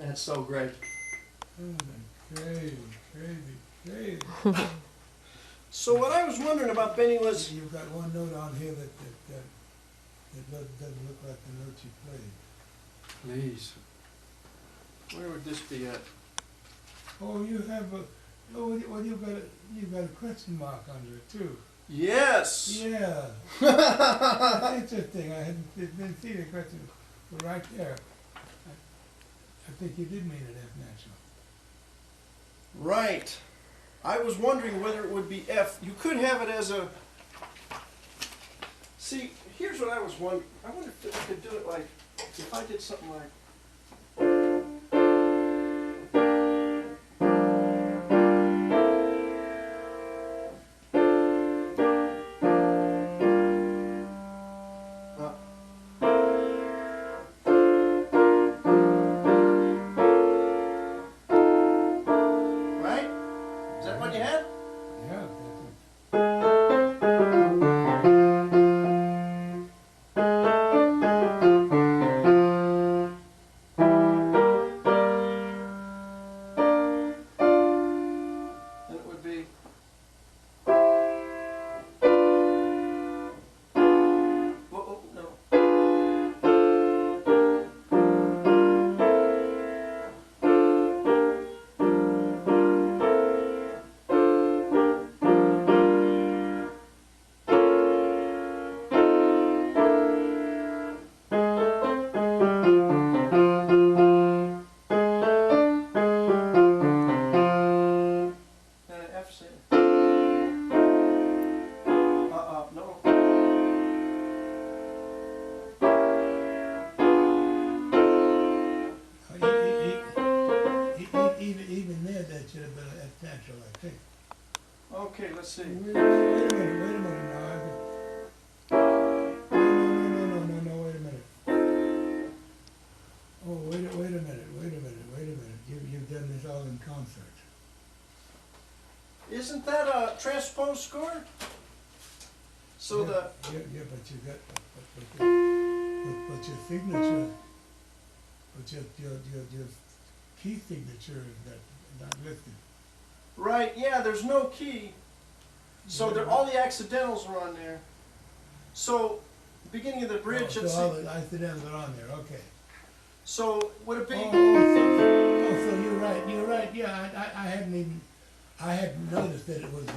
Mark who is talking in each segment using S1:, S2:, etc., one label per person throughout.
S1: That's so great.
S2: Crazy, crazy, crazy.
S1: So what I was wondering about, Benny, was...
S2: You've got one note on here that doesn't look like the note you played.
S1: Please. Where would this be at?
S2: Oh, you have a... Oh, well, you've got a question mark under it, too.
S1: Yes!
S2: Yeah. That's interesting. I didn't see the question right there. I think you did mean it F natural.
S1: Right. I was wondering whether it would be F. You could have it as a... See, here's what I was wondering. I wonder if I could do it like... If I did something like...
S2: Even there, that should have been an F natural, I think.
S1: Okay, let's see.
S2: Wait a minute now. No, wait a minute. Oh, wait a minute. You've done this all in concert.
S1: Isn't that a transposed score? So
S2: yeah, but you got, but your signature, but your key signature is not listed.
S1: Right, yeah, there's no key. So all the accidentals are on there. So, beginning of the bridge,
S2: so all the accidentals are on there, okay.
S1: So, would it be...
S2: So you're right, yeah, I hadn't noticed that it was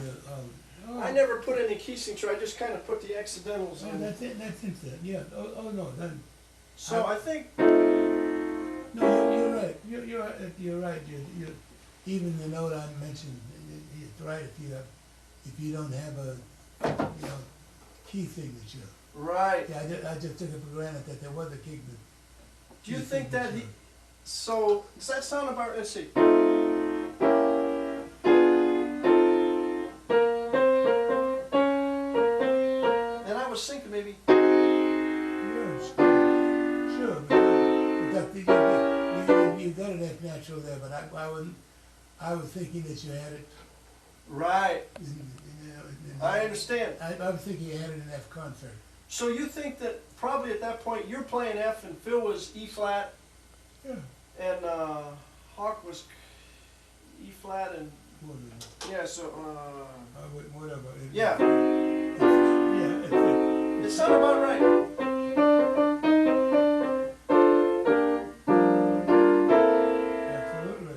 S1: I never put any key signature, I just kind of put the accidentals in.
S2: That's it, yeah, no, then.
S1: So I think...
S2: No, you're right, you're even the note I mentioned, it's right if you don't have a, key signature.
S1: Right.
S2: Yeah, I just took it for granted that there was a key.
S1: Do you think that so, does that sound about, let's see. And I was thinking maybe.
S2: Sure, you got an F natural there, but I was thinking that you had it.
S1: Right. I understand.
S2: I was thinking you had it in F concert.
S1: So you think that probably at that point you're playing F and Phil was E flat,
S2: yeah,
S1: and Hawk was E flat and
S2: whatever.
S1: yeah. So
S2: whatever.
S1: yeah.
S2: It's
S1: sounded about right.
S2: Absolutely.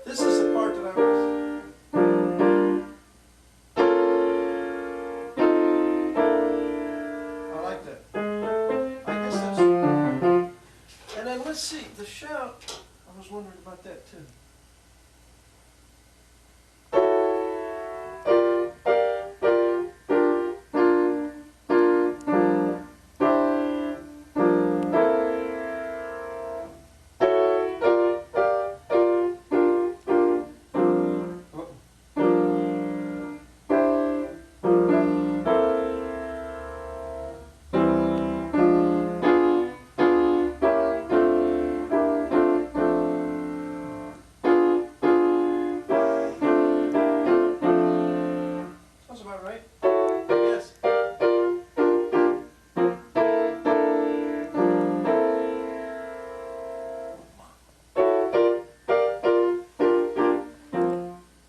S1: This is the part that I was. I like that. I guess that's. And then let's see, the shout, I was wondering about that too. Sounds about right. Yes.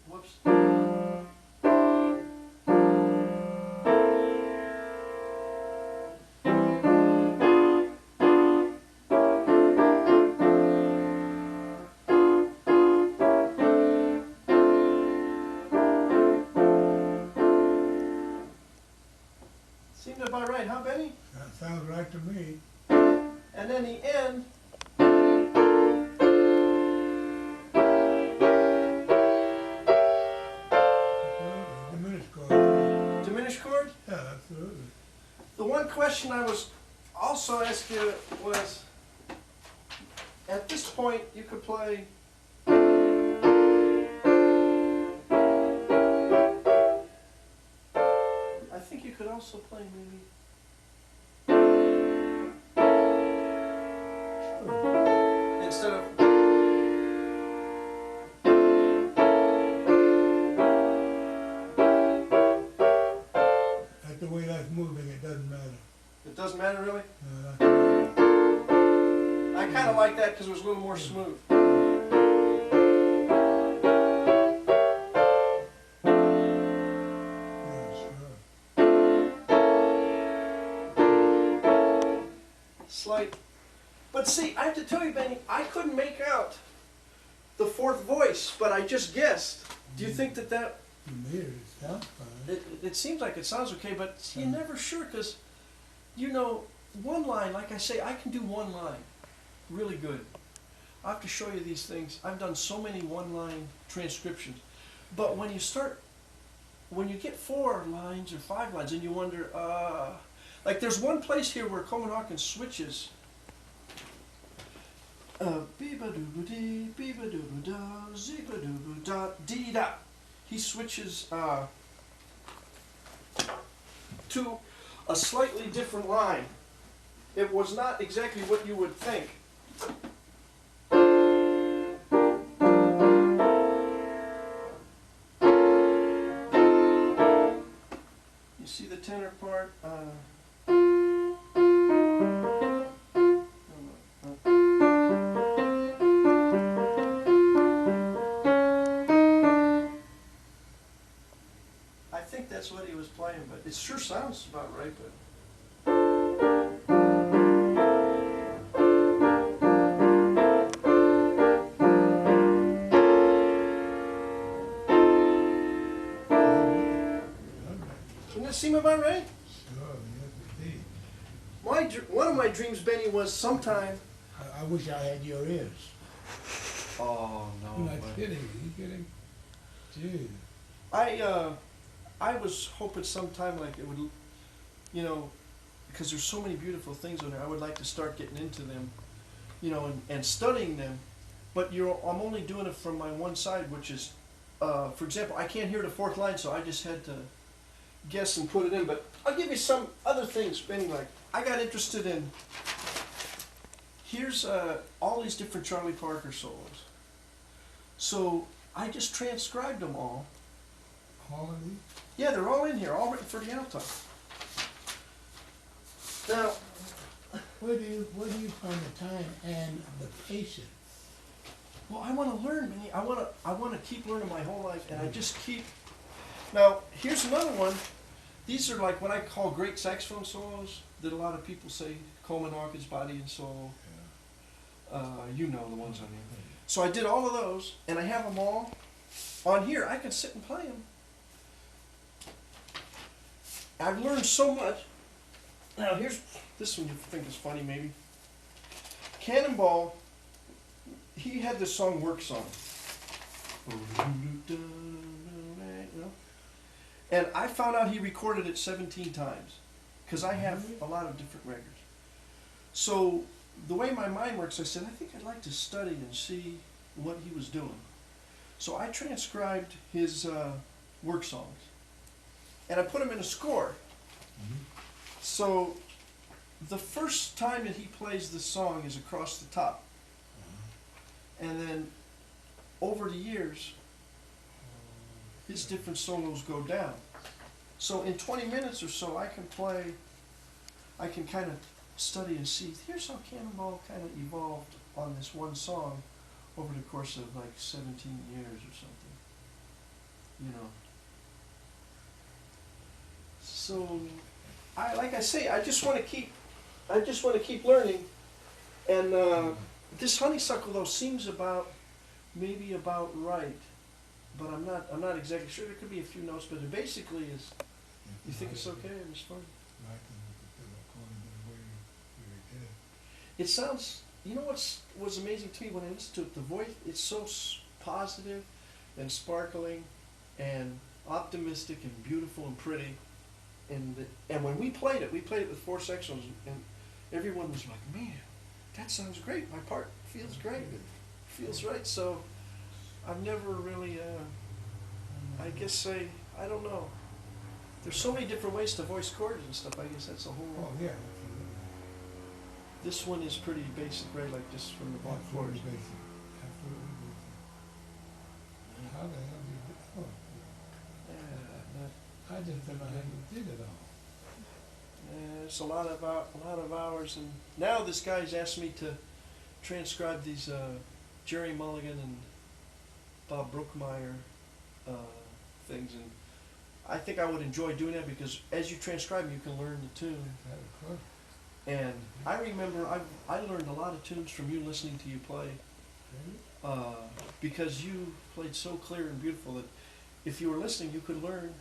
S1: Whoops. Seemed about right, huh, Benny?
S2: That sounds right to me.
S1: And then the end.
S2: Absolutely. Diminished chord.
S1: Diminished chord.
S2: Yeah, absolutely.
S1: The one question I was also asking you was, at this point you could play. I think you could also play maybe. Instead of.
S2: That's the way that's moving, it doesn't matter.
S1: It doesn't matter really?
S2: No, that's right.
S1: I kind of like that because it was a little more smooth.
S2: Yeah, sure.
S1: Slight. But see, I have to tell you, Benny, I couldn't make out the fourth voice, but I just guessed. Do you think that
S2: You made it, it sounds fine.
S1: it seems like it sounds okay, but you're never sure because, you know, one line, like I say, I can do one line really good. I have to show you these things. I've done so many one-line transcriptions. But when you get 4 lines or 5 lines and you wonder, like there's one place here where Coleman Hawkins switches. Beeba-dooba-dee, beeba-dooba-da, zeeba-dooba-da, dee-da. He switches to a slightly different line. It was not exactly what you would think. You see the tenor part? I think that's what he was playing, but it sure sounds about right, but. Doesn't that seem about right?
S2: Sure, yes, indeed.
S1: One of my dreams, Benny, was sometime.
S2: I wish I had your ears.
S1: Oh no!
S2: I'm not kidding. Are you kidding? Dude.
S1: I was hoping sometime like it would, you know, because there's so many beautiful things on there. I would like to start getting into them, you know, and studying them. But I'm only doing it from my one side, which is, for example, I can't hear the 4th line, so I just had to guess and put it in. But I'll give you some other things, Benny. Like I got interested in. Here's all these different Charlie Parker solos. So I just transcribed them all.
S2: All of these?
S1: Yeah, they're all in here, all written for the alto. Now,
S2: Where do you find the time and the patience?
S1: well, I want to learn, Minnie. I want to keep learning my whole life, and I just keep. Now, here's another one. These are like what I call great saxophone solos that a lot of people say, Coleman Hawkins body and solo. You know the ones on here. So I did all of those, and I have them all on here. I can sit and play them. I've learned so much. Now here's this one you think is funny maybe. Cannonball, he had this song Work Song. You know? And I found out he recorded it 17 times because I have a lot of different records. So the way my mind works, I said, I think I'd like to study and see what he was doing. So I transcribed his work songs and I put them in a score. So the first time that he plays the song is across the top. And then over the years, his different solos go down. So in 20 minutes or so, I can kind of study and see, here's how Cannonball kind of evolved on this one song over the course of like 17 years or something, you know. So, like I say, I just want to keep learning, and this honeysuckle though seems maybe about right, but I'm not exactly sure. There could be a few notes, but it basically is. You think it's okay? It was fun. It sounds. You know what's amazing to me when I listen to it? The voice. It's so positive, and sparkling, and optimistic, and beautiful, and pretty. And when we played it with 4 sections, and everyone was like, "Man, that sounds great. My part feels great. It feels right." So I've never really. I guess I don't know. There's so many different ways to voice chords and stuff. I guess that's a whole.
S2: Oh yeah.
S1: This one is pretty basic, right? Like just from the block chords.
S2: Absolutely basic. Absolutely basic. How the hell do you do it? I just don't know how you did it all.
S1: It's a lot of hours, and now this guy's asked me to transcribe these Jerry Mulligan and Bob Brookmeyer things, and I think I would enjoy doing that because as you transcribe them, you can learn the tune.
S2: Of course.
S1: And I remember I learned a lot of tunes from you listening to you play, because you played so clear and beautiful that if you were listening, you could learn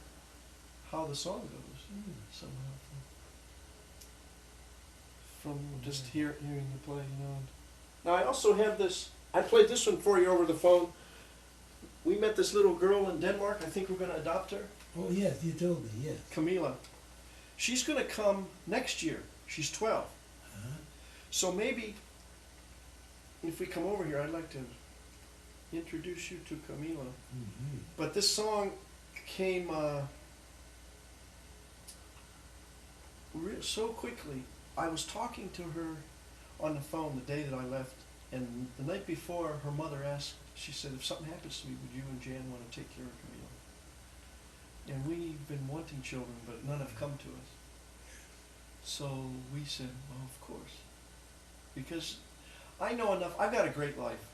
S1: how the song goes somehow from just hearing you play, you know. Now I also have this. I played this one for you over the phone. We met this little girl in Denmark. I think we're going to adopt her.
S2: Oh yes, you told me, yes.
S1: Camila. She's going to come next year. She's 12. So maybe if we come over here, I'd like to introduce you to Camila. But this song came so quickly. I was talking to her on the phone the day that I left, and the night before, her mother asked, she said, if something happens to me, would you and Jan want to take care of Camila? And we've been wanting children, but none have come to us. So we said, well, of course. Because I know enough. I've got a great life.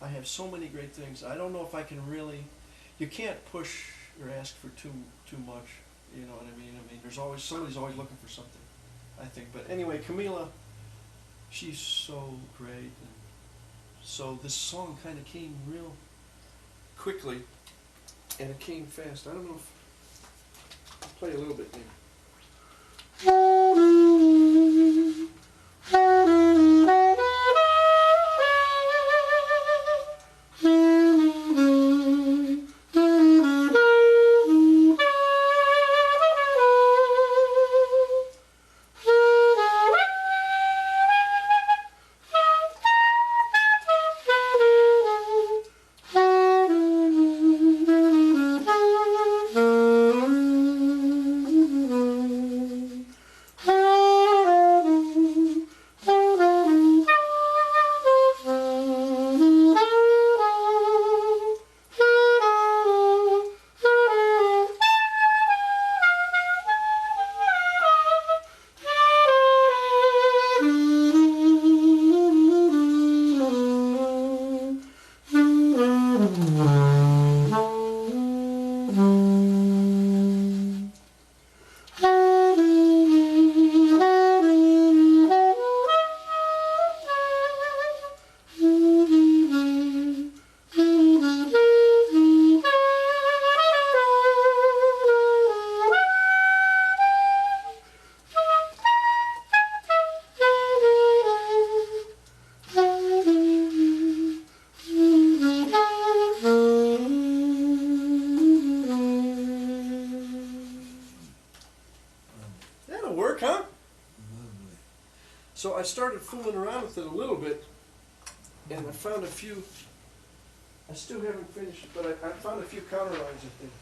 S1: I have so many great things. I don't know if I can really, you can't push or ask for too much. You know what I mean? There's always, somebody's always looking for something, I think. But anyway, Camila, she's so great. And so this song kind of came real quickly, and it came fast. I don't know if, I'll play a little bit maybe. work, huh?
S2: Lovely.
S1: So I started fooling around with it a little bit, and I found a few. I still haven't finished, but I found a few counter lines, I think.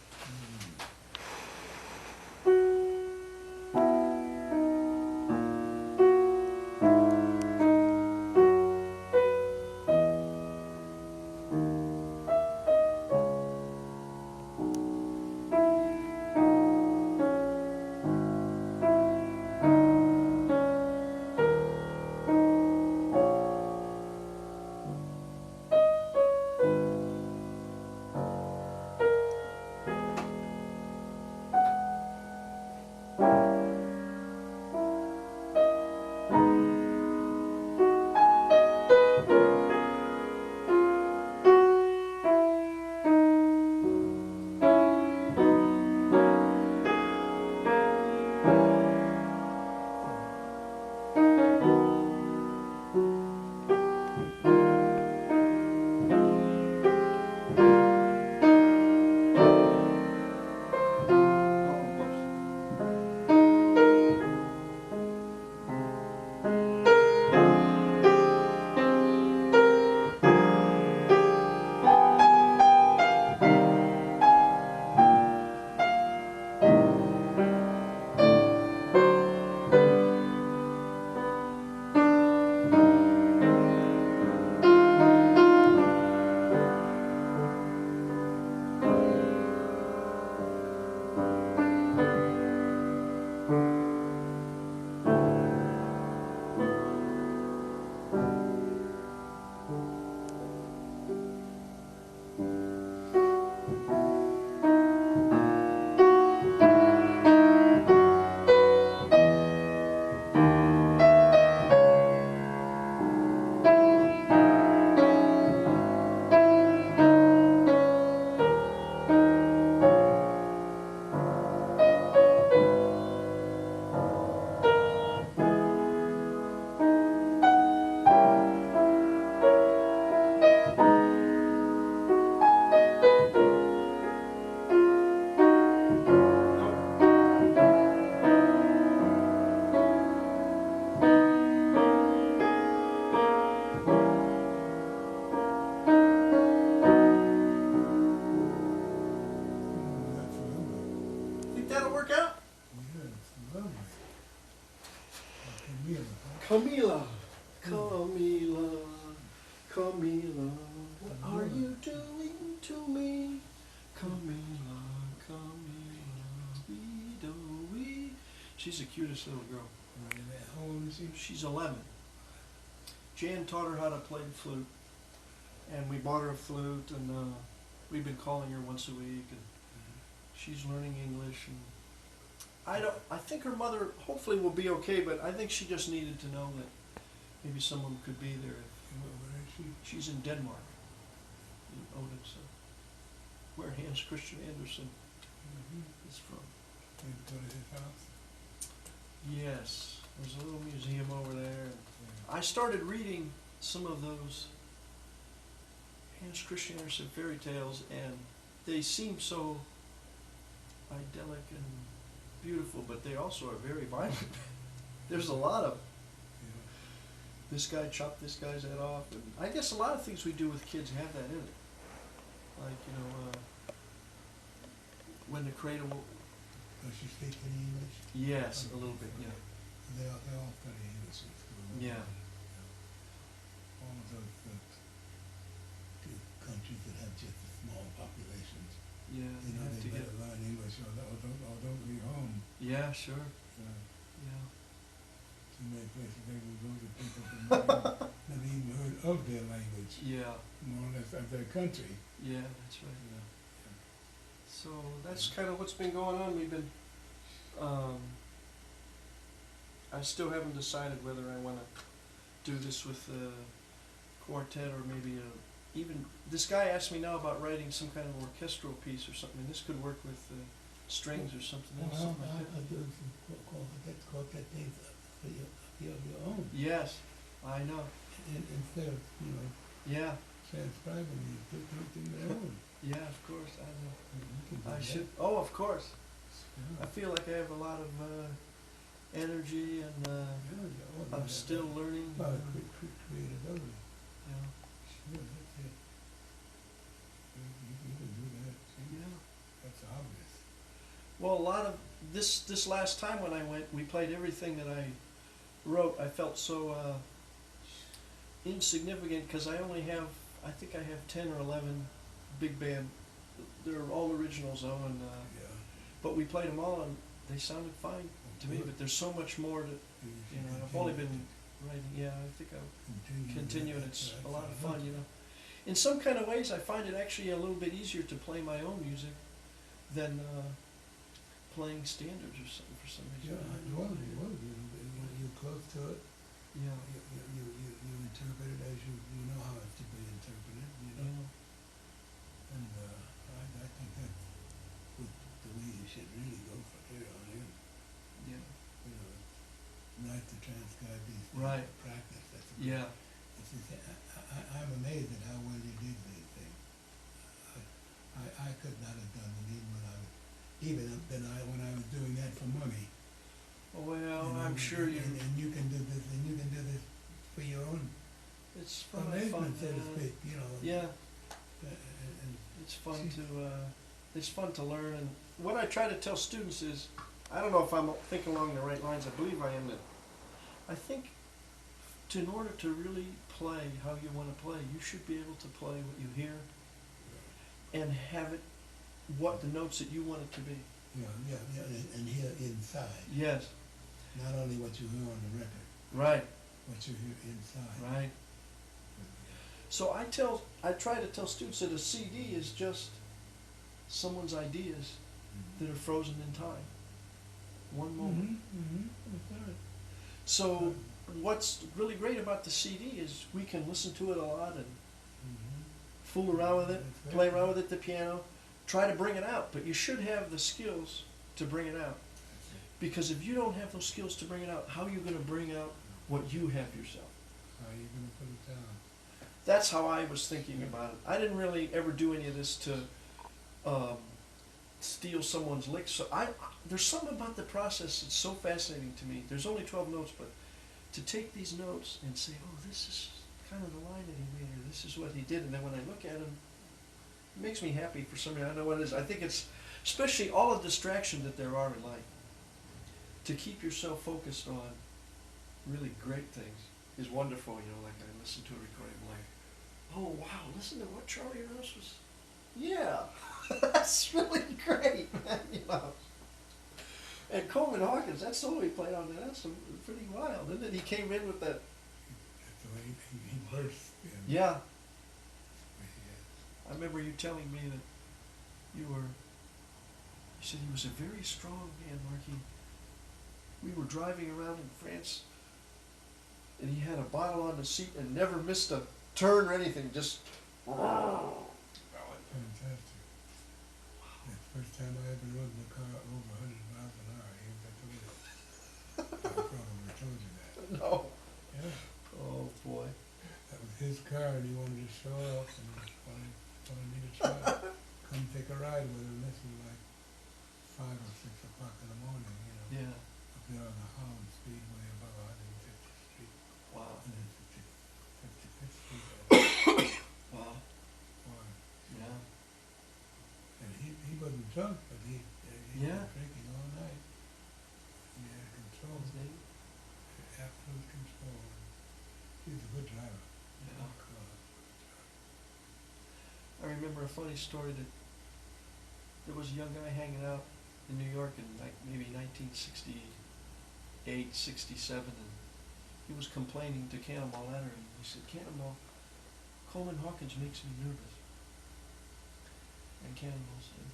S1: Camila, Camila, Camila, what are you doing to me? Camila, Camila, wee do wee. She's the cutest little girl.
S2: How old is she?
S1: She's 11. Jan taught her how to play the flute, and we bought her a flute, and we've been calling her once a week, and she's learning English. And I think her mother hopefully will be okay, but I think she just needed to know that maybe someone could be there.
S2: Where is she?
S1: She's in Denmark, in Odense, where Hans Christian Andersen is from.
S2: Can you go to his house?
S1: Yes, there's a little museum over there. I started reading some of those Hans Christian Andersen fairy tales, and they seem so idyllic and beautiful, but they also are very violent. There's a lot of this guy chopped this guy's head off, and I guess a lot of things we do with kids have that in it. Like, when the cradle.
S2: Does she speak any English?
S1: Yes, a little bit. Yeah.
S2: They all study English in school.
S1: Yeah.
S2: All of those countries that have just small populations.
S1: Yeah.
S2: You know, they better learn English or don't leave home.
S1: Yeah, sure.
S2: Yeah. Too many places they will go to people that never even heard of their language.
S1: Yeah.
S2: More or less of their country.
S1: Yeah, that's right. Yeah. So that's kind of what's been going on. We've been. I still haven't decided whether I want to do this with a quartet or maybe even. This guy asked me now about writing some kind of orchestral piece or something. And this could work with strings or something else.
S2: Well,
S1: Something like that.
S2: I'll do some quartet things for your own.
S1: Yes, I know.
S2: Instead of,
S1: Yeah,
S2: transcribing these, do something their own.
S1: yeah, of course. I know.
S2: You can do
S1: I
S2: that.
S1: should. Oh, of course. I
S2: Yeah.
S1: feel like I have a lot of energy, and
S2: Yeah,
S1: I'm still learning.
S2: a lot of creativity.
S1: Yeah.
S2: Sure, that's it. You can do that. See,
S1: Yeah.
S2: that's obvious.
S1: Well, a lot of this last time when I went, we played everything that I wrote. I felt so insignificant because I only have, I think I have 10 or 11 big band. They're all originals though, and
S2: Yeah.
S1: but we played them all and they sounded fine to me.
S2: Good.
S1: But there's so much more to, you know. I've only been writing. Yeah, I think I'll continue, and it's a lot of fun, you know. In some kind of ways, I find it actually a little bit easier to play my own music than playing standards or something for some
S2: Yeah,
S1: reason.
S2: you're close to it.
S1: Yeah.
S2: You interpret it as you know how it's to be interpreted, you know.
S1: Yeah.
S2: And I think that's the way you should really go from here on in.
S1: Yeah.
S2: You know, it's nice to transcribe these things
S1: Right.
S2: for practice. That's a
S1: Yeah.
S2: It's just, I'm amazed at how well you did these things. I could not have done it when I was doing that for money.
S1: Well,
S2: You know,
S1: I'm sure you.
S2: And you can do this, and you can do this for your own
S1: It's fun.
S2: amazement, so to speak. You know.
S1: Yeah.
S2: And
S1: It's fun it's fun to learn, and what I try to tell students is, I don't know if I'm thinking along the right lines, I believe I am, that I think in order to really play how you want to play, you should be able to play what you hear and have it, what the notes that you want it to be.
S2: yeah, and hear inside.
S1: Yes,
S2: Not only what you hear on the record,
S1: right,
S2: what you hear inside.
S1: right. So I try to tell students that a CD is just someone's ideas that are frozen in time. One moment.
S2: That's right.
S1: So what's really great about the CD is we can listen to it a lot and fool around with it,
S2: That's right.
S1: play around with it, the piano, try to bring it out. But you should have the skills to bring it out. Because if you don't have those skills to bring it out, how are you going to bring out what you have yourself?
S2: How are you going to put it down?
S1: That's how I was thinking about it. I didn't really ever do any of this to steal someone's licks. So there's something about the process that's so fascinating to me. There's only 12 notes, but to take these notes and say, oh, this is kind of the line that he made, or this is what he did, and then when I look at him, it makes me happy for some reason. I don't know what it is. I think it's, especially all the distraction that there are in life, to keep yourself focused on really great things is wonderful. You know, like I listen to a recording, I'm like, oh wow, listen to what Charlie Ross was. Yeah, that's really great, man. You know. And Coleman Hawkins, that solo he played on that, that's pretty wild, isn't it? He came in with that.
S2: That's the way he burst.
S1: Yeah. I remember you telling me that you said he was a very strong man, Marky. We were driving around in France, and he had a bottle on the seat and never missed a turn or anything, just.
S2: Fantastic. That's the first time I ever rode in a car over 100 miles an hour. He was at the wheel. I probably told you that.
S1: No.
S2: Yeah.
S1: Oh boy.
S2: That was his car, and he wanted to show off, and he wanted me to try. Come take a ride with him. This was like 5 or 6 o'clock in the morning, you know.
S1: Yeah.
S2: Up there on the Holland Speedway above 150th Street.
S1: Wow.
S2: 155th Street.
S1: Wow.
S2: Boy.
S1: Yeah.
S2: And he wasn't drunk, but he
S1: Yeah.
S2: was drinking all night. He had control,
S1: His name?
S2: absolute control. He was a good driver.
S1: Yeah.
S2: Good car.
S1: I remember a funny story that there was a young guy hanging out in New York in like maybe 1968, 67, and he was complaining to Cannonball Adder, and he said, Cannonball, Coleman Hawkins makes me nervous. And Cannonball said,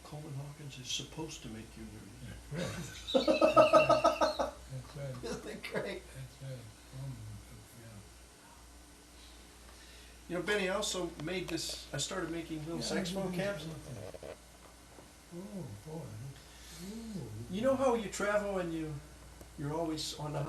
S1: Coleman Hawkins is supposed to make you nervous.
S2: That's right. That's right.
S1: Isn't that great?
S2: That's right. Yeah.
S1: You know, Benny, I also made this, I started making little saxophone caps.
S2: Oh, boy. Ooh.
S1: You know how you travel and you're always on the